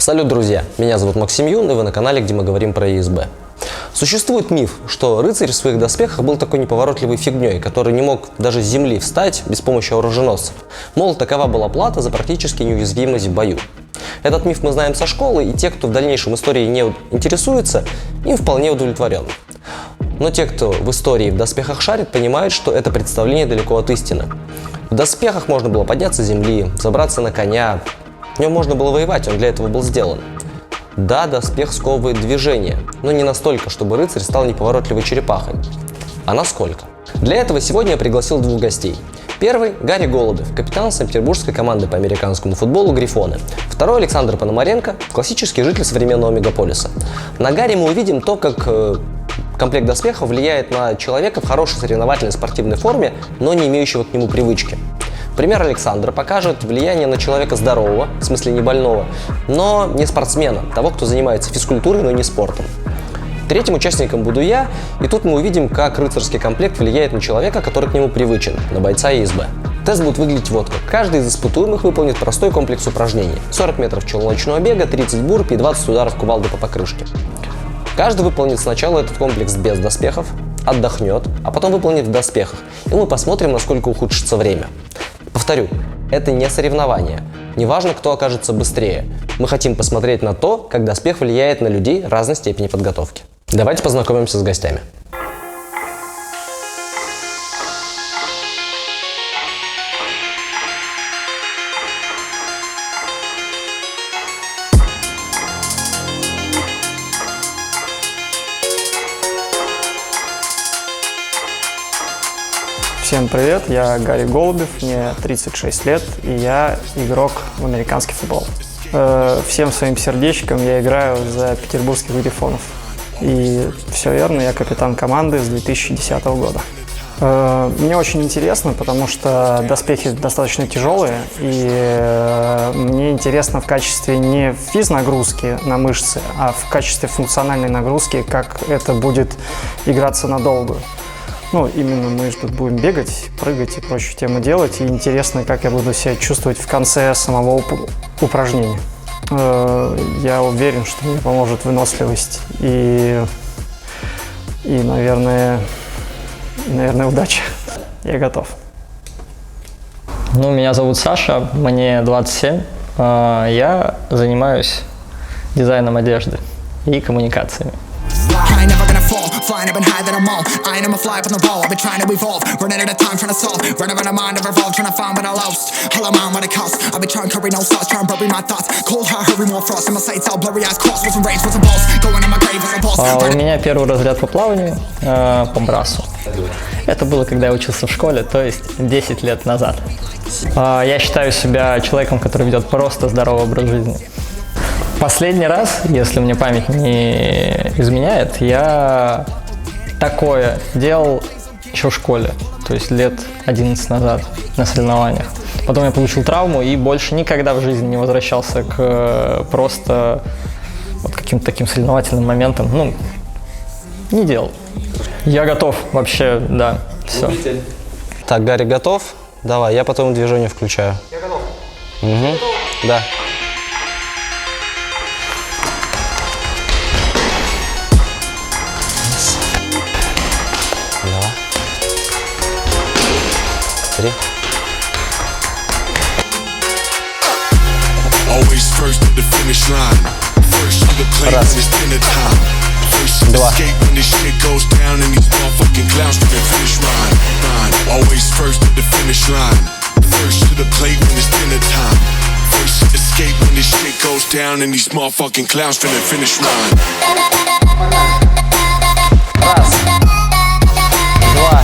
Салют, друзья! Меня зовут Максим Юн, и вы на канале, где мы говорим про ЕСБ. Существует миф, что рыцарь в своих доспехах был такой неповоротливой фигней, который не мог даже с земли встать без помощи оруженосцев. Мол, такова была плата за практически неуязвимость в бою. Этот миф мы знаем со школы, и те, кто в дальнейшем историей не интересуется, им вполне удовлетворен. Но те, кто в истории в доспехах шарит, понимают, что это представление далеко от истины. В доспехах можно было подняться с земли, забраться на коня. В нем можно было воевать, он для этого был сделан. Да, доспех сковывает движение, но не настолько, чтобы рыцарь стал неповоротливой черепахой. А насколько? Для этого сегодня я пригласил двух гостей. Первый – Гарри Голубев, капитан санкт-петербургской команды по американскому футболу «Грифоны». Второй – Александр Пономаренко, классический житель современного мегаполиса. На Гарри мы увидим то, как комплект доспехов влияет на человека в хорошей соревновательной спортивной форме, но не имеющего к нему привычки. Пример Александра покажет влияние на человека здорового, в смысле не больного, но не спортсмена, того, кто занимается физкультурой, но не спортом. Третьим участником буду я, и тут мы увидим, как рыцарский комплект влияет на человека, который к нему привычен, на бойца ЕСБ. Тест будет выглядеть вот как. Каждый из испытуемых выполнит простой комплекс упражнений. 40 метров челночного бега, 30 бурпий и 20 ударов кувалды по покрышке. Каждый выполнит сначала этот комплекс без доспехов, отдохнет, а потом выполнит в доспехах, и мы посмотрим, насколько ухудшится время. Повторю, это не соревнование. Неважно, кто окажется быстрее. Мы хотим посмотреть на то, как доспех влияет на людей разной степени подготовки. Давайте познакомимся с гостями. Всем привет, я Гарри Голубев, мне 36 лет, и я игрок в американский футбол. Всем своим сердечком я играю за петербургских Грифонов. И все верно, я капитан команды с 2010 года. Мне очень интересно, потому что доспехи достаточно тяжелые, и мне интересно в качестве не физнагрузки на мышцы, а в качестве функциональной нагрузки, как это будет играться надолго. Именно мы тут будем бегать, прыгать и прочие темы делать. И интересно, как я буду себя чувствовать в конце самого упражнения. Я уверен, что мне поможет выносливость и наверное, удача. Я готов. Меня зовут Саша, мне 27. Я занимаюсь дизайном одежды и коммуникациями. Flying up and high that I'm on. I ain't a fly up on the wall. I've been trying to evolve, running out of time, trying to solve. Running around my mind, never evolved, trying to find what I lost. All I'm on, what it costs. I've been trying to curry no sauce, trying to bury my thoughts. Cold heart, hurry more frost. In my sights, all blurry eyes cross. With some rage, with some balls. Going in my grave, with some balls. У меня первый разряд по плаванию, по брасу. Это было, когда я учился в школе, то есть 10 лет назад. Я считаю себя человеком, который ведет просто здоровый образ жизни. Последний раз, если мне память не изменяет, я такое делал еще в школе, то есть лет 11 назад на соревнованиях. Потом я получил травму и больше никогда в жизни не возвращался к просто каким-то таким соревновательным моментам. Не делал. Я готов вообще, да, все. Так, Гарри готов? Давай, я потом движение включаю. Я готов. Угу. Да. Три. Always first at the finish line. First to the plate when it's dinner time. First to the skate when this shit goes down and these motherfucking clowns to the finish line. Always first at the finish line. First to the plate when it's dinner time. First to the skate when this shit goes down and these motherfucking clowns to the finish line. Раз. Два.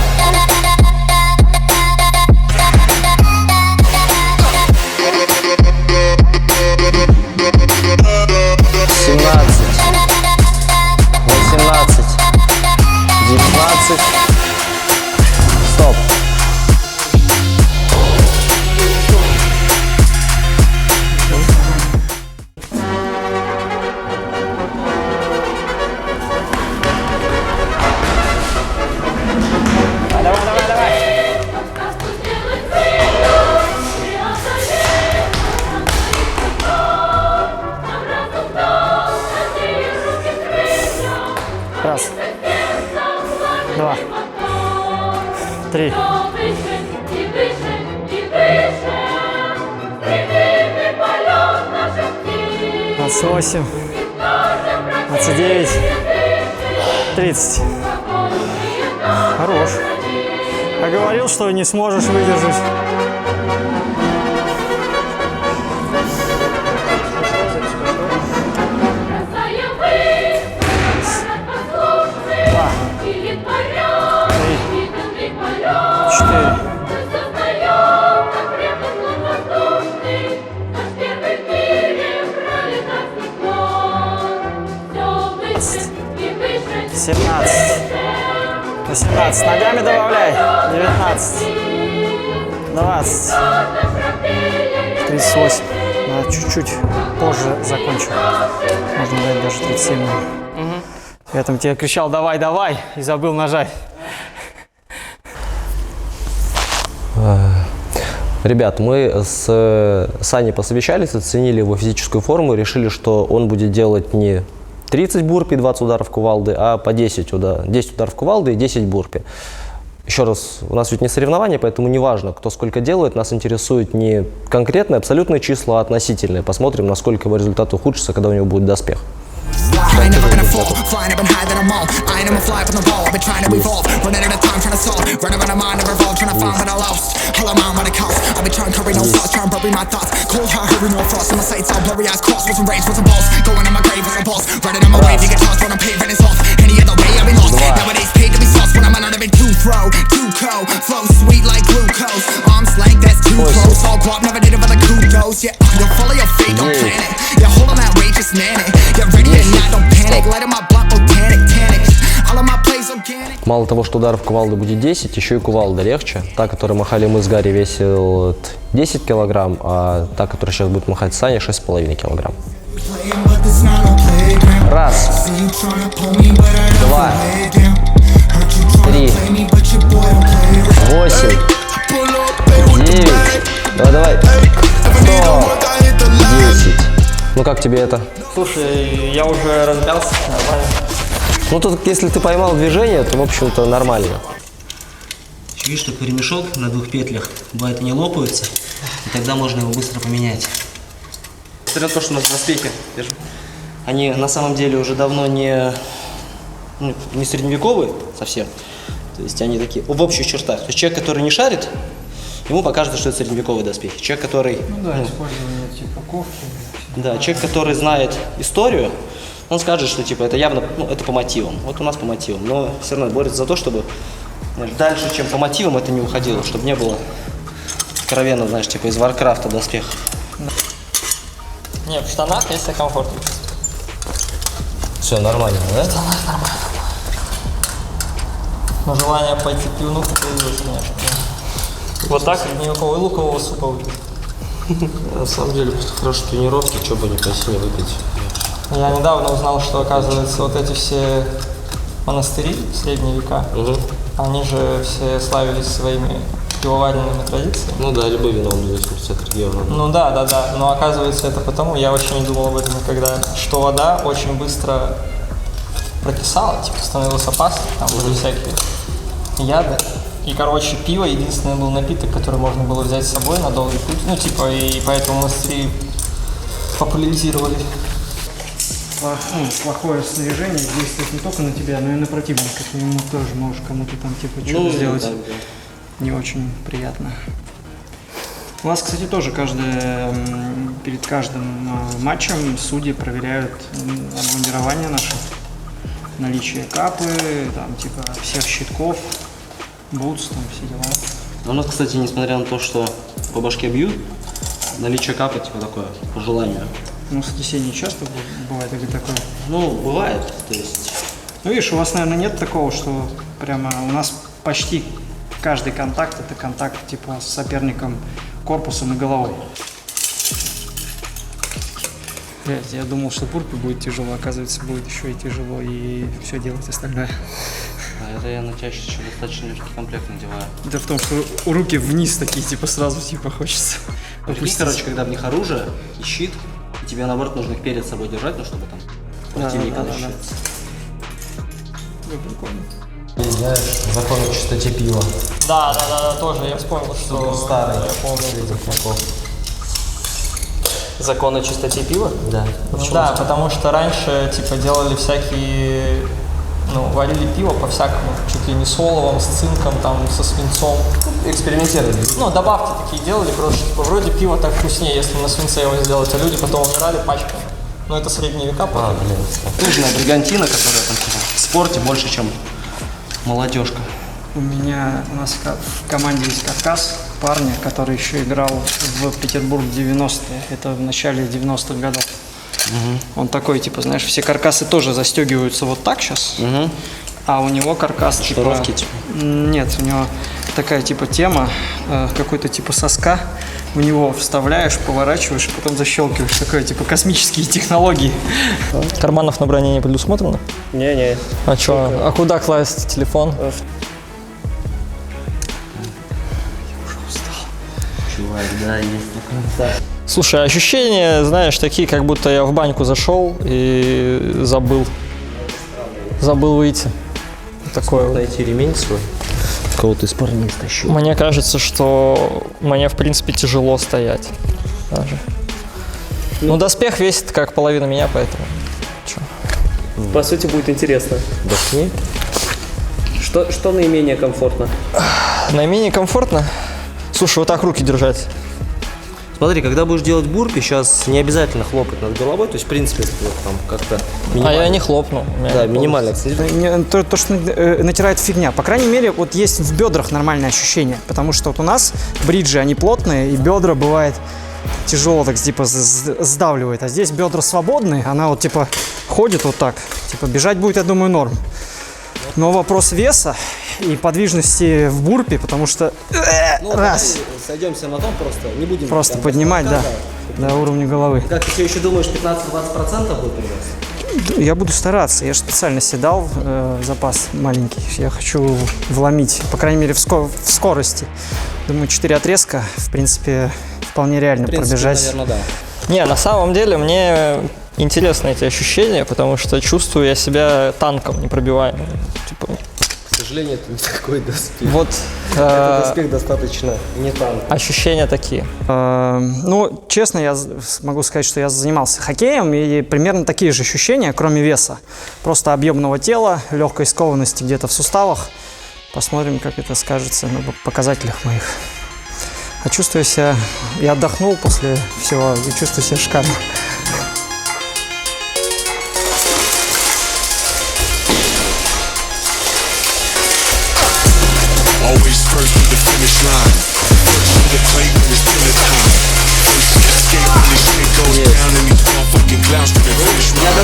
19, стоп. 2, 3, 28, 29, 30. Хорош. А говорил, что не сможешь выдержать. Два, 3, 4. Семнадцать. 18. Ногами добавляй. 19. 20. 38. Надо чуть-чуть позже закончу. Можно дать даже 37 минут. Я там тебе кричал «давай, давай» и забыл нажать. Ребят, мы с Саней посовещались, оценили его физическую форму и решили, что он будет делать не 30 бурпи, 20 ударов кувалды, а по 10 ударов кувалды и 10 бурпи. Еще раз, у нас ведь не соревнования, поэтому не важно, кто сколько делает. Нас интересует не конкретные, абсолютные числа, а относительные. Посмотрим, насколько его результат ухудшится, когда у него будет доспех. I ain't never gonna fall, flying up and high that I'm on. I ain't never fly up on the wall, I've been trying to evolve. Running out of time, trying to solve. Running out of mind, never evolved, trying to find what I lost. All I'm on what it costs. I've been trying to hurry, no thoughts, trying to bury my thoughts. Cold heart, hurry, no frost. In my sights, all blurry eyes crossed. With some rage, with some balls. Going in my grave, with some balls. Running on my wave, you get tossed when I'm paving it's off. Any other way, I'll be lost. Nowadays, paid to be sauce when I'm on been too throw, too cold. Flow sweet like glucose. Arms length, that's too close. All guap, never did it for the kudos. Yeah, you'll follow your fate, don't panic. You're holding that weight, just nanny. You're ready or not, don't panic. Light up my block, botanic, tannic. All of my plays organic. Мало того, что ударов кувалды будет 10, еще и кувалда легче. Та, которую махали мы с Гарри, весил 10 килограмм, а та, которая сейчас будет махать Саня, 6,5 килограмм. Раз, 2, 3, 8, 9, давай, 10. Ну как тебе это? Слушай, я уже разбился, нормально. Ну тут, если ты поймал движение, то, в общем-то, нормально. Видишь, такой ремешок на 2 петлях. Бывает, они лопаются, и тогда можно его быстро поменять. Несмотря на то, что у нас доспехи, они на самом деле уже давно не средневековые совсем. То есть они такие в общих чертах. То есть человек, который не шарит, ему покажется, что это средневековые доспехи. Человек, который... использование типа кофты. Да, человек, который знает историю, он скажет, что типа это явно, это по мотивам. Вот у нас по мотивам, но все равно борется за то, чтобы дальше, чем по мотивам, это не уходило, чтобы не было откровенно, знаешь, типа из Варкрафта доспехов. Не, в штанах я себя комфортно. Все нормально, да? Но желание пойти пивнуху появилось, конечно. Вот так средневековый лукового супа выпить. На самом деле, просто хорошие тренировки, что бы не пойти не выпить. Я недавно узнал, что, оказывается, вот эти все монастыри в средние века, они же все славились своими пивоваренными традициями. Ну да, либо вином, в зависимости от региона. Ну да. Но оказывается, это потому, я вообще не думал об этом никогда, что вода очень быстро прокисала, типа становилась опасной, там были всякие яды. И, короче, пиво единственный был напиток, который можно было взять с собой на долгий путь. Ну, типа, и поэтому монастыри популяризировали. Плохое снаряжение действует не только на тебя, но и на противника. Ты ему тоже можешь кому-то там типа что-то сделать да. не очень приятно. У нас, кстати, тоже перед каждым матчем судьи проверяют обмундирование наше, наличие капы, там типа всех щитков, бутс, там все дела. У нас, кстати, несмотря на то, что по башке бьют, наличие капы типа такое, по желанию. Ну, кстати, не часто бывает или такое? Ну, бывает, то есть... Ну, видишь, у вас, наверное, нет такого, что прямо у нас почти каждый контакт – это контакт типа с соперником корпусом и головой. Блять, я думал, что бурпи будет тяжело, оказывается, будет еще и тяжело, и все делать остальное. А это я на чаще еще достаточно легкий комплект надеваю. Это в том, что руки вниз такие, типа, сразу, типа, хочется опустить. Короче, когда в них оружие и щит, и тебе, наоборот, нужно их перед собой держать, ну, чтобы там противника защитить. Ну, прикольно. Знаешь, закон о чистоте пива. Да, тоже я вспомнил, что... Старый. Я помню. Закон о чистоте пива? Да. Да, потому что раньше, типа, делали всякие... Ну, варили пиво по-всякому, чуть ли не с оловом, с цинком, там, со свинцом. Экспериментировали. Ну, добавки такие делали, просто, типа, вроде пиво так вкуснее, если на свинце его сделать, а люди потом умирали пачками. Ну, это средние века. Южная бригантина, которая там типа, в спорте больше, чем молодежка. У нас в команде есть Кавказ, парня, который еще играл в Петербург 90-е. Это в начале 90-х годов. Он такой, типа, знаешь, все каркасы тоже застегиваются вот так сейчас, а у него каркас Шнуровки, типа... Нет, у него такая типа тема, какой-то типа соска, в него вставляешь, поворачиваешь, потом защелкиваешь. Такое типа космические технологии. Карманов на броне не предусмотрено? Не-не. А что? А куда класть телефон? Чувак, да, есть такое. Слушай, ощущения, знаешь, такие, как будто я в баньку зашел и забыл выйти. Такое. Найти ремень свой. Кого-то из парней стащил. Мне кажется, что мне, в принципе, тяжело стоять даже. Ну, доспех весит как половина меня, поэтому... Чё? По сути, будет интересно. Дохни. Что наименее комфортно? Наименее комфортно? Слушай, вот так руки держать. Смотри, когда будешь делать бурпи, сейчас не обязательно хлопать над головой, то есть, в принципе, вот там как-то А я не хлопну. Да, минимально. Кстати, То, что натирает фигня. По крайней мере, вот есть в бедрах нормальное ощущение. Потому что вот у нас бриджи, они плотные, и бедра бывает тяжело так типа сдавливает. А здесь бедра свободные, она вот типа ходит вот так. Типа бежать будет, я думаю, норм. Но вопрос веса и подвижности в бурпе, потому что раз. Сойдемся на том просто, не будем... Просто поднимать, да, до уровня головы. Как ты все еще думаешь, 15-20% будет у нас? Я буду стараться. Я же специально седал запас маленький. Я хочу вломить, по крайней мере, в скорости. Думаю, 4 отрезка, в принципе, вполне реально пробежать. Наверное, да. Не, на самом деле мне интересны эти ощущения, потому что чувствую я себя танком непробиваемым. Типа, К сожалению, это не такой доспех. вот Это доспех достаточно не танк. ощущения такие. Ну, честно, я могу сказать, что я занимался хоккеем, и примерно такие же ощущения, кроме веса. Просто объемного тела, легкой скованности где-то в суставах. Посмотрим, как это скажется на показателях моих. А чувствую себя... Я отдохнул после всего и чувствую себя шикарно. Always first to the finish line. First to the plate when it's dinner time. First to the skate when this shit goes down and these motherfucking clowns to the finish line.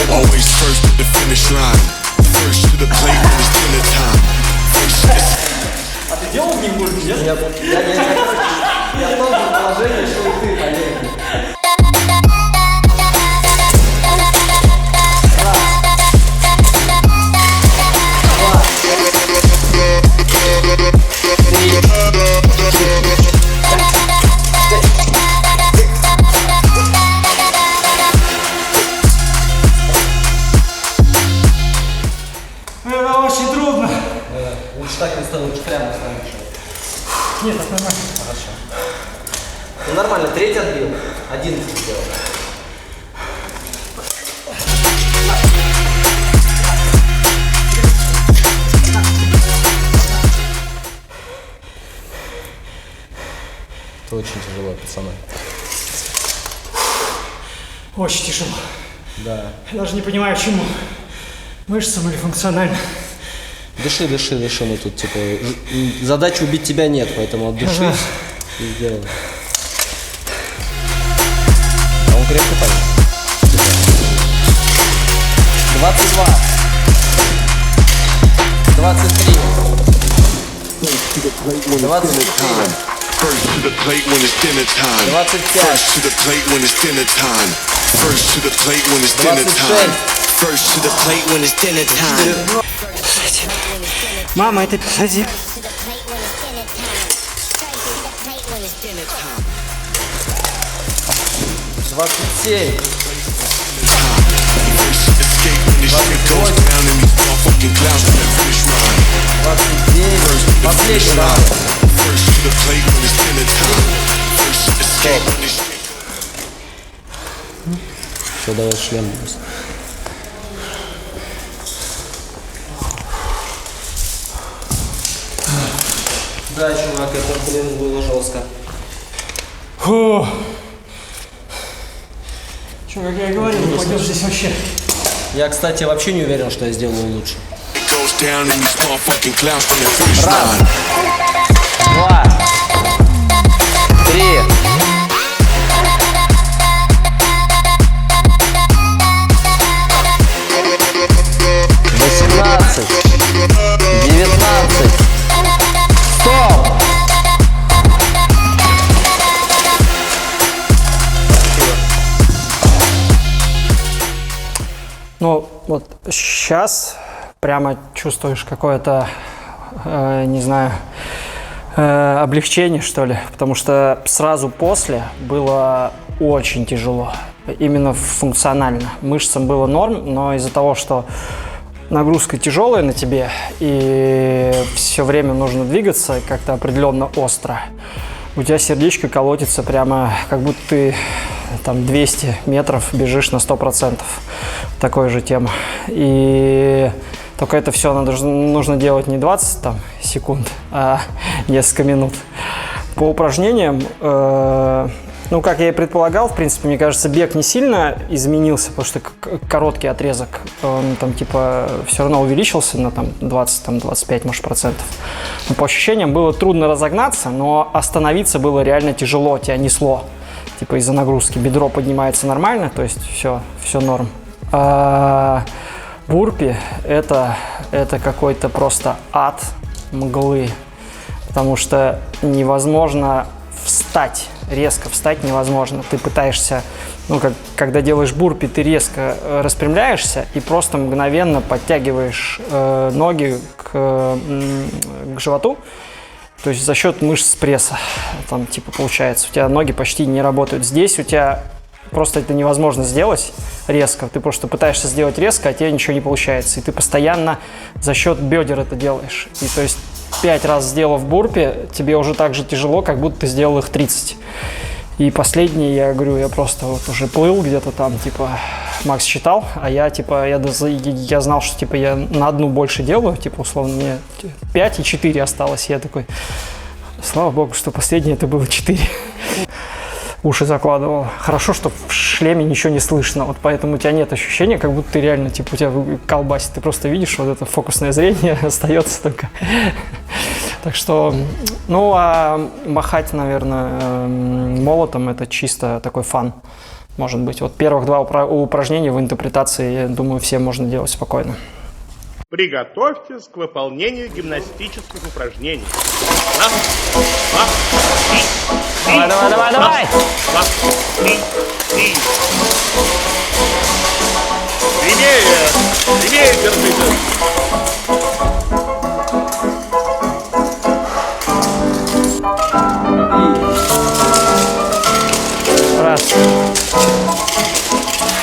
Always first to the finish line. First to the plate when it's dinner time. First to the... Я тоже положение, что и ты, Олег. Это очень трудно. Лучше так не стану, лучше прямо станешь. Нет, это нормально. Хорошо. Ну нормально, треть отбил. 11 сделал. Это очень тяжело, пацаны. Очень тяжело. Да. Я даже не понимаю, чему. Мышцам или функционально. Дыши, дыши, дыши. Мы тут, типа, задачи убить тебя нет, поэтому отдышись и сделай. А он крепко пойдет. 22. 23. 24. First to the plate when it's dinner time. 25. First to the plate when it's dinner time. First to the plate when it's dinner time. First to the plate when it's dinner time. Мама, это один. Двадцать семь. First to the skate when this shit goes down and these motherfucking fucking clowns to the finish line. 29. Последний раунд. First to the plate when it's dinner time. First to escape when it's Все, давай шлем. Да, чувак, это, блин, было жестко. Фу. Че, как я и говорил, пойдешь здесь вообще. Я, кстати, вообще не уверен, что я сделаю лучше. goes down and these motherfucking clowns to the finish line. 2, 3. Восемнадцать, 19. Стоп! Ну, вот сейчас прямо чувствуешь какое-то, не знаю, облегчение, что ли, потому что сразу после было очень тяжело, именно функционально. Мышцам было норм, но из-за того, что нагрузка тяжелая на тебе и все время нужно двигаться как-то определенно остро, у тебя сердечко колотится прямо, как будто ты там 200 метров бежишь на 100%. Такая же тема. И только это все нужно делать не 20 секунд, а несколько минут. По упражнениям, ну, как я и предполагал, в принципе, мне кажется, бег не сильно изменился, потому что короткий отрезок, он там типа все равно увеличился на там 20-25, может, процентов. Но по ощущениям было трудно разогнаться, но остановиться было реально тяжело, тебя несло. Типа из-за нагрузки. Бедро поднимается нормально, то есть все норм. А бурпи это какой-то просто ад мглы, потому что невозможно встать, резко встать невозможно. Ты пытаешься, ну, когда делаешь бурпи, ты резко распрямляешься и просто мгновенно подтягиваешь ноги к животу. То есть за счет мышц пресса, там типа получается, у тебя ноги почти не работают. Здесь у тебя просто это невозможно сделать резко. Ты просто пытаешься сделать резко, а тебе ничего не получается. И ты постоянно за счет бедер это делаешь. И то есть 5 раз сделав бурпи, тебе уже так же тяжело, как будто ты сделал их 30. И последний, я говорю, я просто вот уже плыл где-то там, типа, Макс считал, а я, типа, я знал, что, типа, я на одну больше делаю, типа, условно, мне 5 и 4 осталось. Я такой, слава богу, что последнее это было 4. Уши закладывал. Хорошо, что в шлеме ничего не слышно, вот поэтому у тебя нет ощущения, как будто ты реально, типа, у тебя колбасит. Ты просто видишь, вот это фокусное зрение остается только. Так что, ну, а махать, наверное, молотом – это чисто такой фан, может быть. Вот первых 2 упражнения в интерпретации, я думаю, всем можно делать спокойно. Приготовьтесь к выполнению гимнастических упражнений. Давай! Прямее держите. Раз.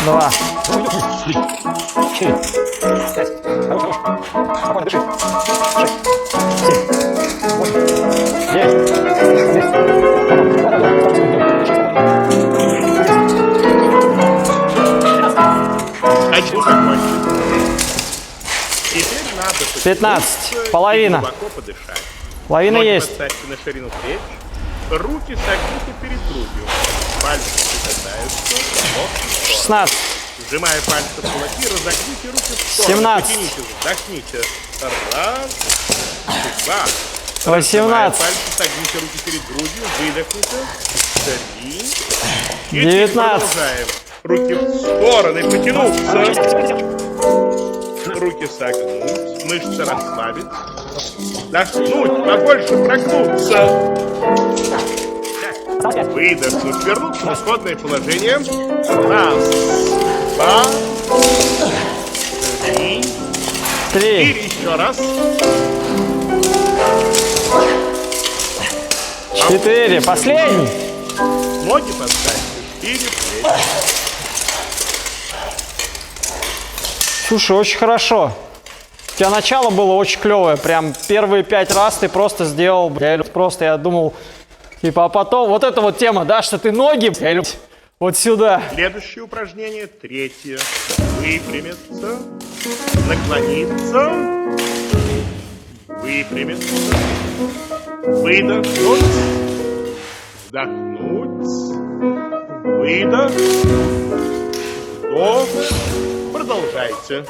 2. 4. 5. Спокойно, дыши. 6. 7. 8. 9. Хочу закончить. Теперь надо 15. Половина. глубоко подышать. Половина Ноги есть. поставьте на ширину плеч. Руки согните перед грудью. Пальцы прикасаются. 16. Сжимая пальцы в кулаки, разогните руки в сторону. 17. Потянитесь, вдохните. Раз, 2. 18. Сжимая пальцы, согните руки перед грудью. Выдохните. 3. 19. Продолжаем. Руки в стороны, потянуться. Руки согнуть, мышцы расслабить. Вдохнуть, побольше прогнуться. Выдохнуть, вернуться в исходное положение. Раз, 2, 3, 4, еще раз. 4. Последний. Ноги поставьте шире плеч. Слушай, очень хорошо. тебя начало было очень клевое. Прям первые 5 раз ты просто сделал, просто я думал, типа, а потом вот эта вот тема, да, что ты ноги, вот сюда. Следующее упражнение, третье. Выпрямиться, наклониться, выпрямиться, выдохнуть, вдохнуть, выдох, вдох. Продолжайте.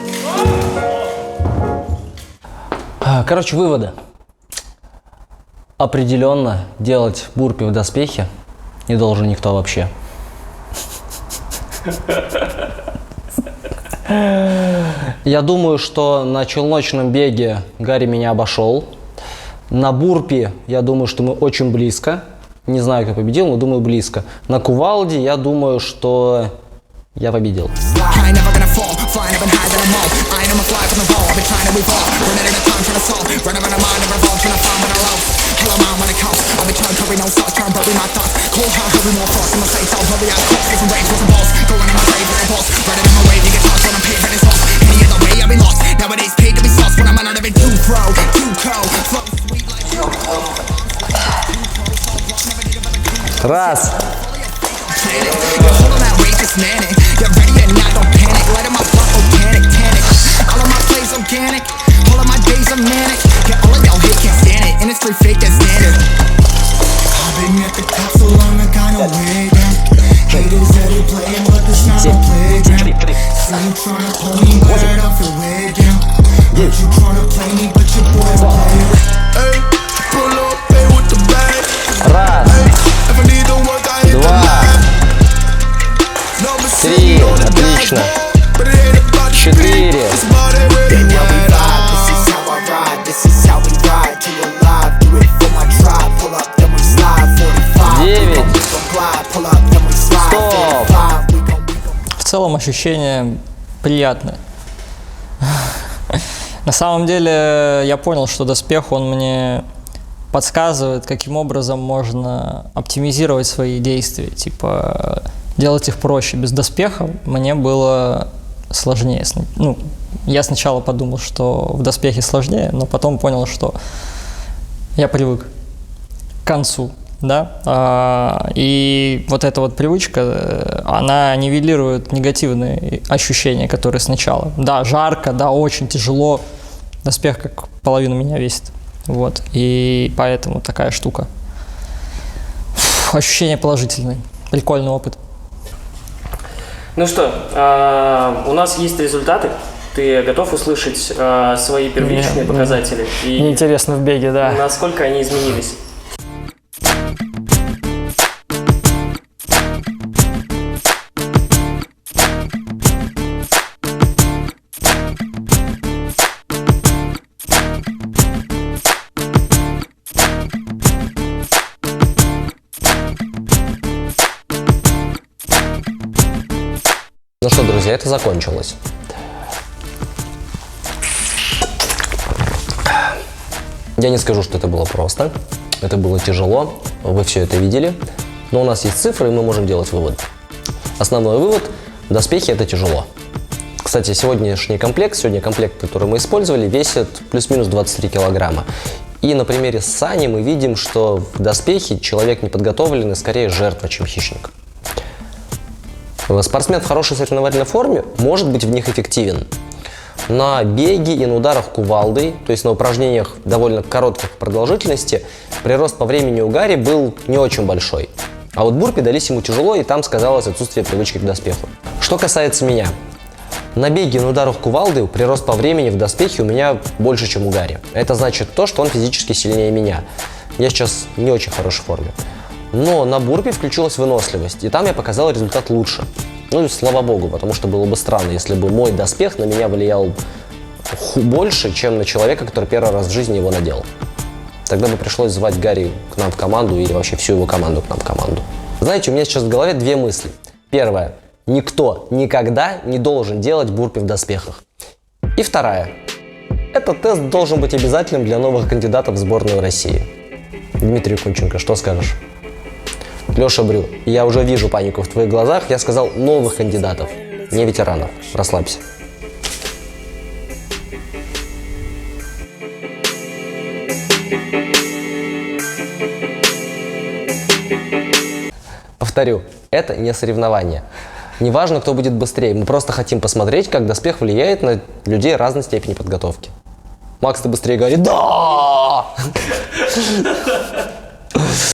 Короче, выводы. Определенно делать бурпи в доспехе не должен никто вообще. Я думаю, что на челночном беге Гарри меня обошел. На бурпе, я думаю, что мы очень близко. Не знаю, кто победил, но думаю, близко. На кувалде, я думаю, что я победил. Раз. Три. Отлично. 4. 9. Стоп. В целом ощущение приятное. На самом деле я понял, что доспех, он мне подсказывает, каким образом можно оптимизировать свои действия, типа делать их проще. Без доспеха мне было сложнее. Ну, я сначала подумал, что в доспехе сложнее, но потом понял, что я привык к концу, да, и вот эта вот привычка, она нивелирует негативные ощущения, которые сначала. Да, жарко, да, очень тяжело, доспех как половину меня весит, вот, и поэтому такая штука. Ощущения положительные, прикольный опыт. Ну что, у нас есть результаты. Ты готов услышать свои первичные показатели? И Мне интересно в беге, да. насколько они изменились? Ну что, друзья, это закончилось. Я не скажу, что это было просто. Это было тяжело. Вы все это видели. Но у нас есть цифры, и мы можем делать вывод. Основной вывод – доспехи – это тяжело. Кстати, сегодня комплект, который мы использовали, весит плюс-минус 23 килограмма. И на примере Сани мы видим, что в доспехе человек неподготовленный скорее жертва, чем хищник. Спортсмен в хорошей соревновательной форме может быть в них эффективен. На беге и на ударах кувалдой, то есть на упражнениях довольно коротких продолжительности, прирост по времени у Гарри был не очень большой. А вот бурпи дались ему тяжело, и там сказалось отсутствие привычки к доспеху. Что касается меня. На беге и на ударах кувалдой прирост по времени в доспехе у меня больше, чем у Гарри. Это значит то, что он физически сильнее меня. Я сейчас не очень в хорошей форме. Но на бурпе включилась выносливость, и там я показал результат лучше. Ну и слава богу, потому что было бы странно, если бы мой доспех на меня влиял больше, чем на человека, который первый раз в жизни его надел. Тогда бы пришлось звать Гарри к нам в команду или вообще всю его команду к нам в команду. Знаете, у меня сейчас в голове две мысли. Первая. Никто никогда не должен делать бурпи в доспехах. И вторая. Этот тест должен быть обязательным для новых кандидатов в сборную России. Дмитрий Кунченко, что скажешь? Леша Брю, я уже вижу панику в твоих глазах. Я сказал новых кандидатов, не ветеранов. Расслабься. Повторю, это не соревнование. Неважно, кто будет быстрее, мы просто хотим посмотреть, как доспех влияет на людей разной степени подготовки. Макс, ты быстрее говори. Да!